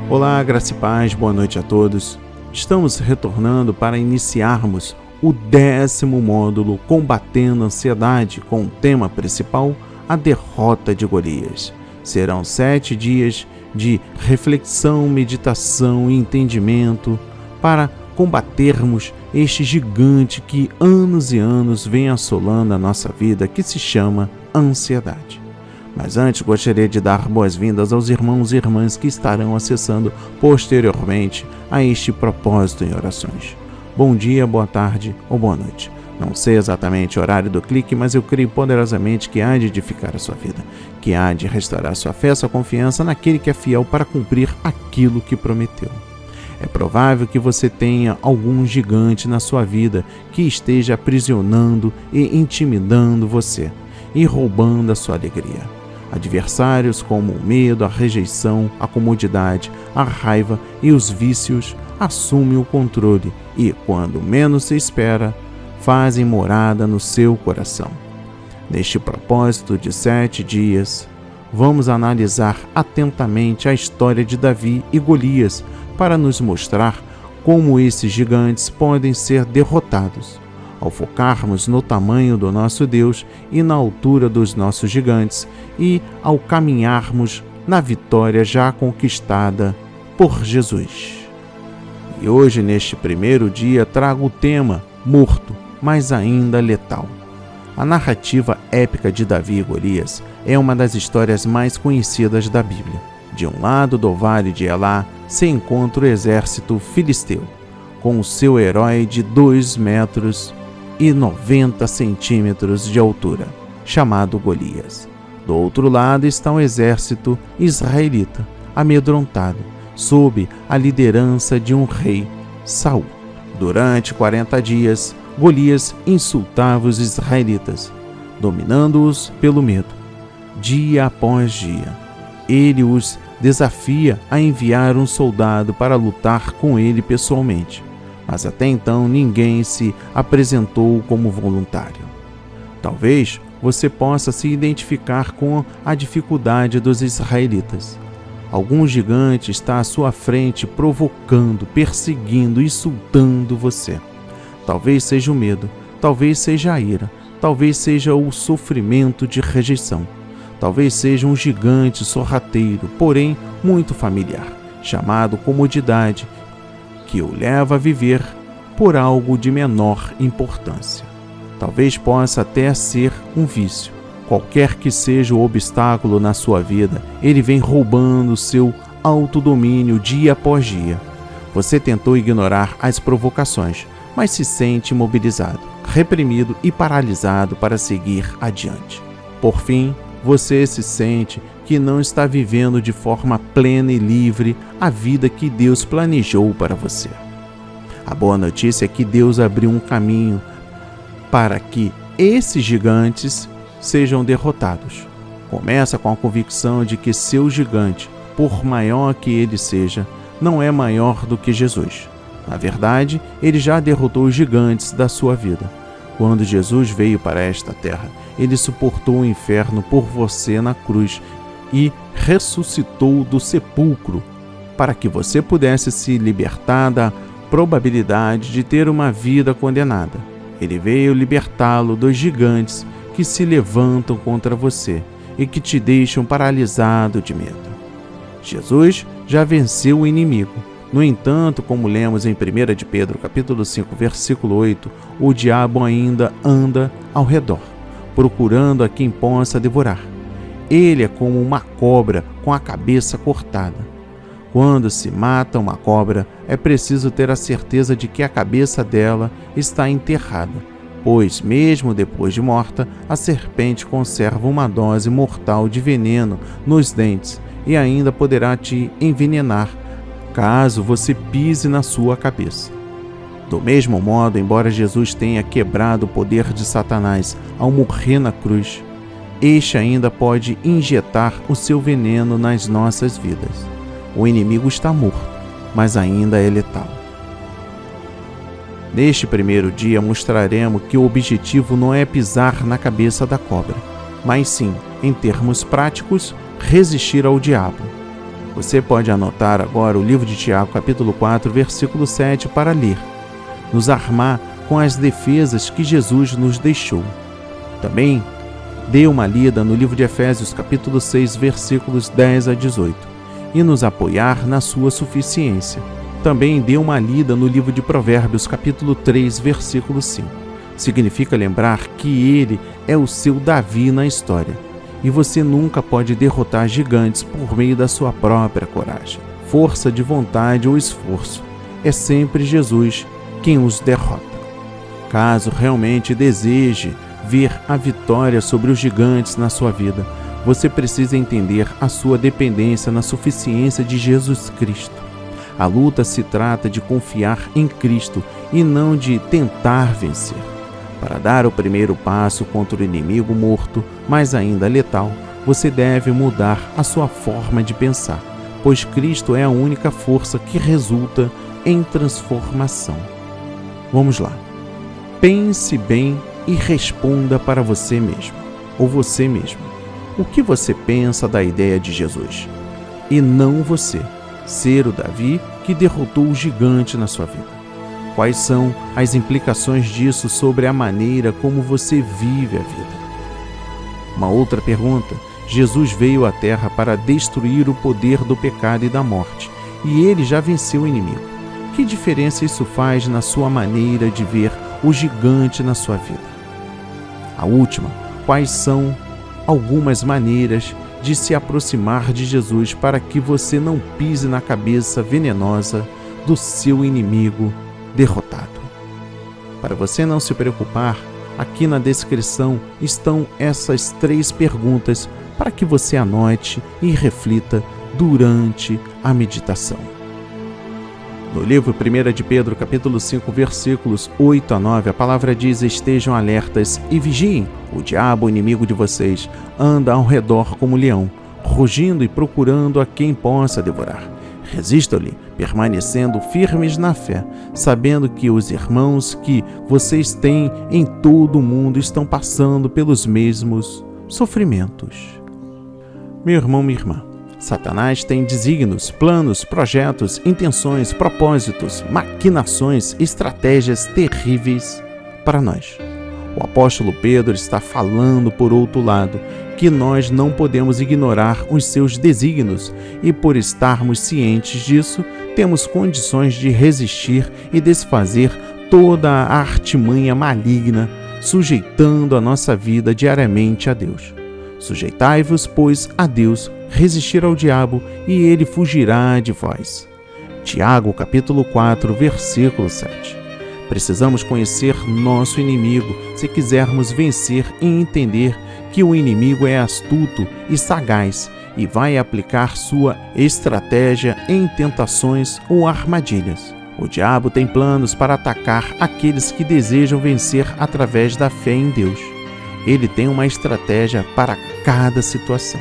Olá, graça e paz, boa noite a todos. Estamos retornando para iniciarmos o 10º módulo Combatendo a Ansiedade, com o tema principal, a derrota de Golias. Serão 7 dias de reflexão, meditação e entendimento para combatermos este gigante que anos e anos vem assolando a nossa vida, que se chama ansiedade. Mas antes, gostaria de dar boas-vindas aos irmãos e irmãs que estarão acessando posteriormente a este propósito em orações. Bom dia, boa tarde ou boa noite. Não sei exatamente o horário do clique, mas eu creio poderosamente que há de edificar a sua vida, que há de restaurar sua fé, sua confiança naquele que é fiel para cumprir aquilo que prometeu. É provável que você tenha algum gigante na sua vida que esteja aprisionando e intimidando você e roubando a sua alegria. Adversários como o medo, a rejeição, a comodidade, a raiva e os vícios assumem o controle e, quando menos se espera, fazem morada no seu coração. Neste propósito de 7 dias, vamos analisar atentamente a história de Davi e Golias para nos mostrar como esses gigantes podem ser derrotados. Ao focarmos no tamanho do nosso Deus e na altura dos nossos gigantes, e ao caminharmos na vitória já conquistada por Jesus. E hoje, neste primeiro dia, trago o tema morto, mas ainda letal. A narrativa épica de Davi e Golias é uma das histórias mais conhecidas da Bíblia. De um lado do vale de Elá se encontra o exército filisteu, com o seu herói de 2,90 metros de altura, chamado Golias. Do outro lado está o exército israelita, amedrontado, sob a liderança de um rei, Saul. Durante 40 dias, Golias insultava os israelitas, dominando-os pelo medo. Dia após dia, ele os desafia a enviar um soldado para lutar com ele pessoalmente. Mas até então ninguém se apresentou como voluntário. Talvez você possa se identificar com a dificuldade dos israelitas. Algum gigante está à sua frente provocando, perseguindo, insultando você. Talvez seja o medo, talvez seja a ira, talvez seja o sofrimento de rejeição. Talvez seja um gigante sorrateiro, porém muito familiar, chamado comodidade, que o leva a viver por algo de menor importância. Talvez possa até ser um vício. Qualquer que seja o obstáculo na sua vida, ele vem roubando seu autodomínio dia após dia. Você tentou ignorar as provocações, mas se sente imobilizado, reprimido e paralisado para seguir adiante. Por fim, você se sente que não está vivendo de forma plena e livre a vida que Deus planejou para você. A boa notícia é que Deus abriu um caminho para que esses gigantes sejam derrotados. Começa com a convicção de que seu gigante, por maior que ele seja, não é maior do que Jesus. Na verdade, ele já derrotou os gigantes da sua vida. Quando Jesus veio para esta terra, ele suportou o inferno por você na cruz e ressuscitou do sepulcro para que você pudesse se libertar da probabilidade de ter uma vida condenada. Ele veio libertá-lo dos gigantes que se levantam contra você e que te deixam paralisado de medo. Jesus já venceu o inimigo. No entanto, como lemos em 1 de Pedro, capítulo 5, versículo 8, o diabo ainda anda ao redor, procurando a quem possa devorar. Ele é como uma cobra com a cabeça cortada. Quando se mata uma cobra, é preciso ter a certeza de que a cabeça dela está enterrada, pois, mesmo depois de morta, a serpente conserva uma dose mortal de veneno nos dentes e ainda poderá te envenenar caso você pise na sua cabeça. Do mesmo modo, embora Jesus tenha quebrado o poder de Satanás ao morrer na cruz, este ainda pode injetar o seu veneno nas nossas vidas. O inimigo está morto, mas ainda é letal. Neste primeiro dia mostraremos que o objetivo não é pisar na cabeça da cobra, mas sim, em termos práticos, resistir ao diabo. Você pode anotar agora o livro de Tiago, capítulo 4, versículo 7, para ler. Nos armar com as defesas que Jesus nos deixou. Também dê uma lida no livro de Efésios, capítulo 6, versículos 10 a 18, e nos apoiar na sua suficiência. Também dê uma lida no livro de Provérbios, capítulo 3, versículo 5. Significa lembrar que ele é o seu Davi na história. E você nunca pode derrotar gigantes por meio da sua própria coragem, força de vontade ou esforço. É sempre Jesus quem os derrota. Caso realmente deseje ver a vitória sobre os gigantes na sua vida, você precisa entender a sua dependência na suficiência de Jesus Cristo. A luta se trata de confiar em Cristo e não de tentar vencer. Para dar o primeiro passo contra o inimigo morto, mas ainda letal, você deve mudar a sua forma de pensar, pois Cristo é a única força que resulta em transformação. Vamos lá. Pense bem e responda para você mesmo, ou você mesmo. O que você pensa da ideia de Jesus? E não você, ser o Davi que derrotou o gigante na sua vida. Quais são as implicações disso sobre a maneira como você vive a vida? Uma outra pergunta: Jesus veio à Terra para destruir o poder do pecado e da morte, e ele já venceu o inimigo. Que diferença isso faz na sua maneira de ver o gigante na sua vida? A última: quais são algumas maneiras de se aproximar de Jesus para que você não pise na cabeça venenosa do seu inimigo derrotado? Para você não se preocupar, aqui na descrição estão essas 3 perguntas para que você anote e reflita durante a meditação. No livro 1 de Pedro, capítulo 5, versículos 8 a 9, a palavra diz: estejam alertas e vigiem. O diabo, o inimigo de vocês, anda ao redor como leão, rugindo e procurando a quem possa devorar. Resistam-lhe, permanecendo firmes na fé, sabendo que os irmãos que vocês têm em todo o mundo estão passando pelos mesmos sofrimentos. Meu irmão, minha irmã, Satanás tem desígnios, planos, projetos, intenções, propósitos, maquinações, estratégias terríveis para nós. O apóstolo Pedro está falando, por outro lado, que nós não podemos ignorar os seus desígnios e, por estarmos cientes disso, temos condições de resistir e desfazer toda a artimanha maligna, sujeitando a nossa vida diariamente a Deus. Sujeitai-vos, pois, a Deus, resistir ao diabo, e ele fugirá de vós. Tiago, capítulo 4, versículo 7. Precisamos conhecer nosso inimigo se quisermos vencer e entender que o inimigo é astuto e sagaz e vai aplicar sua estratégia em tentações ou armadilhas. O diabo tem planos para atacar aqueles que desejam vencer através da fé em Deus. Ele tem uma estratégia para cada situação.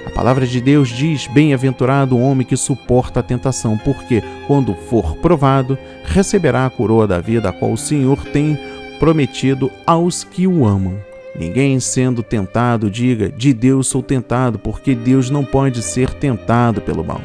A palavra de Deus diz: bem-aventurado o homem que suporta a tentação, porque, quando for provado, receberá a coroa da vida, a qual o Senhor tem prometido aos que o amam. Ninguém sendo tentado diga: de Deus sou tentado, porque Deus não pode ser tentado pelo mal.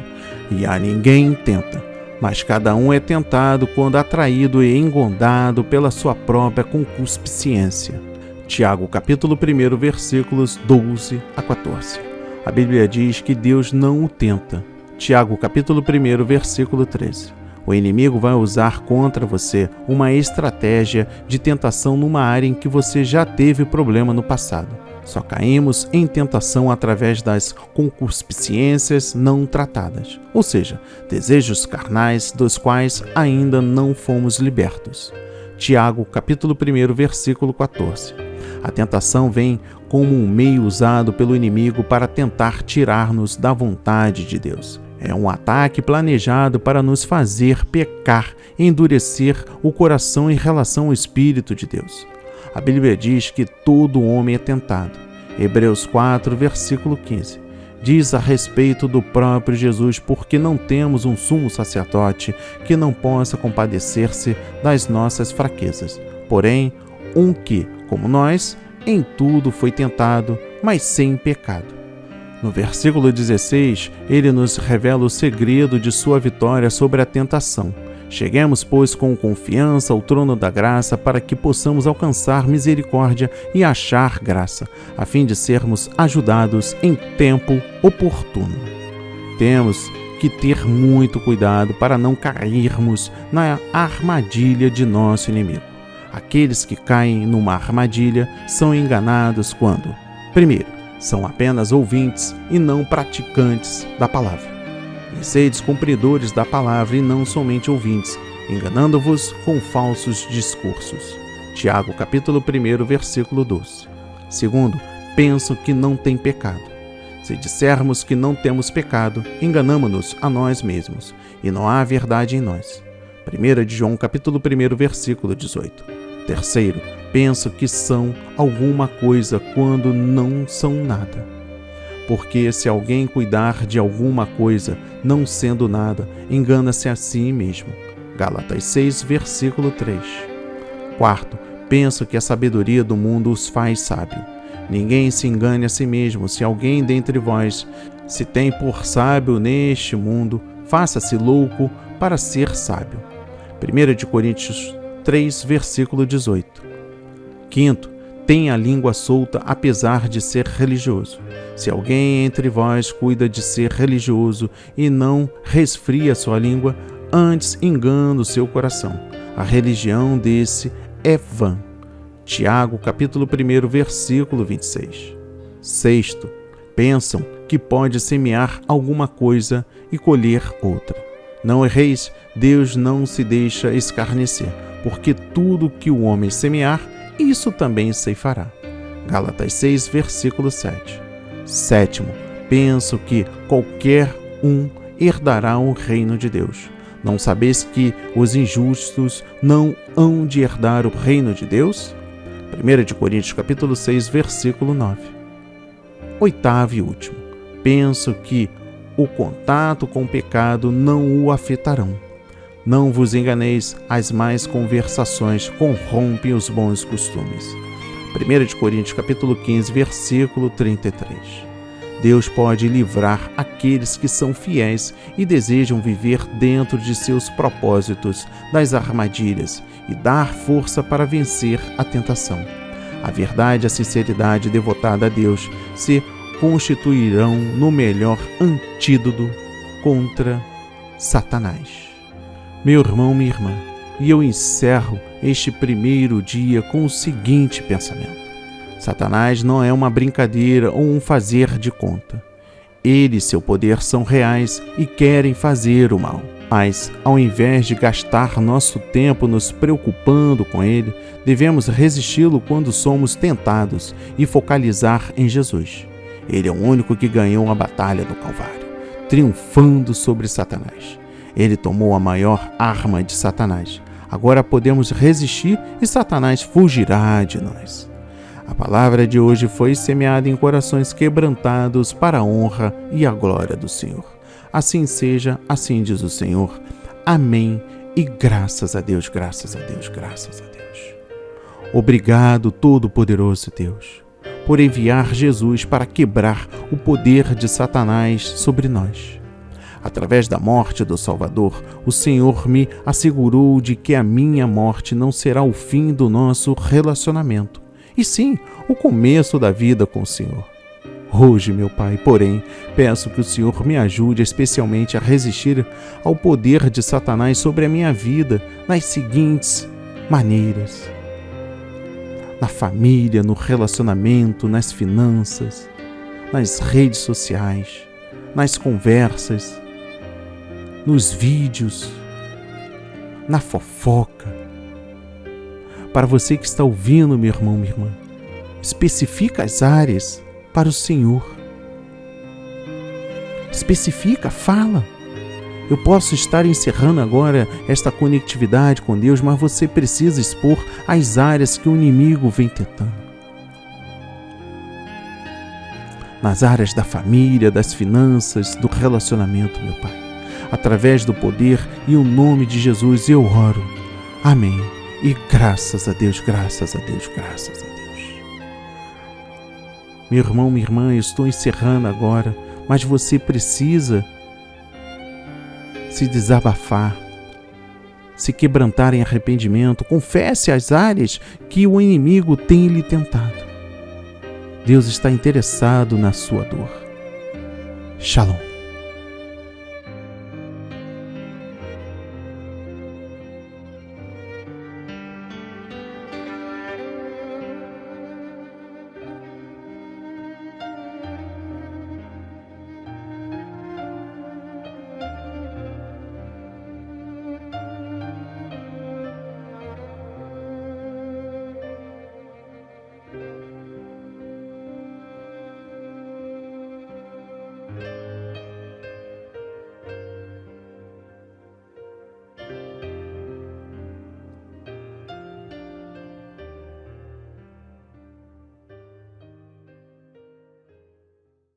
E a ninguém tenta, mas cada um é tentado quando atraído e engodado pela sua própria concupiscência. Tiago, capítulo 1, versículos 12 a 14. A Bíblia diz que Deus não o tenta, Tiago capítulo 1, versículo 13. O inimigo vai usar contra você uma estratégia de tentação numa área em que você já teve problema no passado. Só caímos em tentação através das concupiscências não tratadas, ou seja, desejos carnais dos quais ainda não fomos libertos. Tiago, capítulo 1, versículo 14. A tentação vem como um meio usado pelo inimigo para tentar tirar-nos da vontade de Deus. É um ataque planejado para nos fazer pecar e endurecer o coração em relação ao Espírito de Deus. A Bíblia diz que todo homem é tentado. Hebreus 4, versículo 15. Diz a respeito do próprio Jesus, porque não temos um sumo sacerdote que não possa compadecer-se das nossas fraquezas. Porém, um que, como nós, em tudo foi tentado, mas sem pecado. No versículo 16, ele nos revela o segredo de sua vitória sobre a tentação. Cheguemos, pois, com confiança ao trono da graça para que possamos alcançar misericórdia e achar graça, a fim de sermos ajudados em tempo oportuno. Temos que ter muito cuidado para não cairmos na armadilha de nosso inimigo. Aqueles que caem numa armadilha são enganados quando, primeiro, são apenas ouvintes e não praticantes da palavra. E sedes cumpridores da palavra e não somente ouvintes, enganando-vos com falsos discursos. Tiago, capítulo 1, versículo 12. Segundo, pensam que não têm pecado. Se dissermos que não temos pecado, enganamo-nos a nós mesmos, e não há verdade em nós. 1 João, capítulo 1, versículo 18. Terceiro, pensam que são alguma coisa quando não são nada. Porque se alguém cuidar de alguma coisa, não sendo nada, engana-se a si mesmo. Gálatas 6, versículo 3. Quarto, pensam que a sabedoria do mundo os faz sábio. Ninguém se engane a si mesmo. Se alguém dentre vós se tem por sábio neste mundo, faça-se louco para ser sábio. 1 Coríntios 3, versículo 18. Quinto, tem a língua solta apesar de ser religioso. Se alguém entre vós cuida de ser religioso e não resfria sua língua, antes engana o seu coração. A religião desse é vã. Tiago, capítulo 1, versículo 26. Sexto, pensam que pode semear alguma coisa e colher outra. Não erreis, Deus não se deixa escarnecer, porque tudo que o homem semear, isso também ceifará. Gálatas 6, versículo 7. Sétimo, penso que qualquer um herdará o reino de Deus. Não sabeis que os injustos não hão de herdar o reino de Deus? 1 Coríntios capítulo 6, versículo 9. Oitavo e último, penso que o contato com o pecado não o afetarão. Não vos enganeis, as más conversações corrompem os bons costumes. 1 Coríntios capítulo 15, versículo 33. Deus pode livrar aqueles que são fiéis e desejam viver dentro de seus propósitos das armadilhas e dar força para vencer a tentação. A verdade e a sinceridade devotada a Deus se constituirão no melhor antídoto contra Satanás. Meu irmão, minha irmã, e eu encerro este primeiro dia com o seguinte pensamento. Satanás não é uma brincadeira ou um fazer de conta. Ele e seu poder são reais e querem fazer o mal. Mas, ao invés de gastar nosso tempo nos preocupando com ele, devemos resisti-lo quando somos tentados e focalizar em Jesus. Ele é o único que ganhou a batalha do Calvário, triunfando sobre Satanás. Ele tomou a maior arma de Satanás. Agora podemos resistir e Satanás fugirá de nós. A palavra de hoje foi semeada em corações quebrantados para a honra e a glória do Senhor. Assim seja, assim diz o Senhor. Amém e graças a Deus, graças a Deus, graças a Deus. Obrigado, Todo-Poderoso Deus, por enviar Jesus para quebrar o poder de Satanás sobre nós. Através da morte do Salvador, o Senhor me assegurou de que a minha morte não será o fim do nosso relacionamento, e sim o começo da vida com o Senhor. Hoje, meu Pai, porém, peço que o Senhor me ajude especialmente a resistir ao poder de Satanás sobre a minha vida nas seguintes maneiras: na família, no relacionamento, nas finanças, nas redes sociais, nas conversas, nos vídeos, na fofoca. Para você que está ouvindo, meu irmão, minha irmã, especifica as áreas para o Senhor. Especifica, fala. Eu posso estar encerrando agora esta conectividade com Deus, mas você precisa expor as áreas que o inimigo vem tentando. Nas áreas da família, das finanças, do relacionamento, meu Pai. Através do poder e o nome de Jesus eu oro. Amém. E graças a Deus, graças a Deus, graças a Deus. Meu irmão, minha irmã, eu estou encerrando agora, mas você precisa se desabafar, se quebrantar em arrependimento, confesse as áreas que o inimigo tem lhe tentado. Deus está interessado na sua dor. Shalom.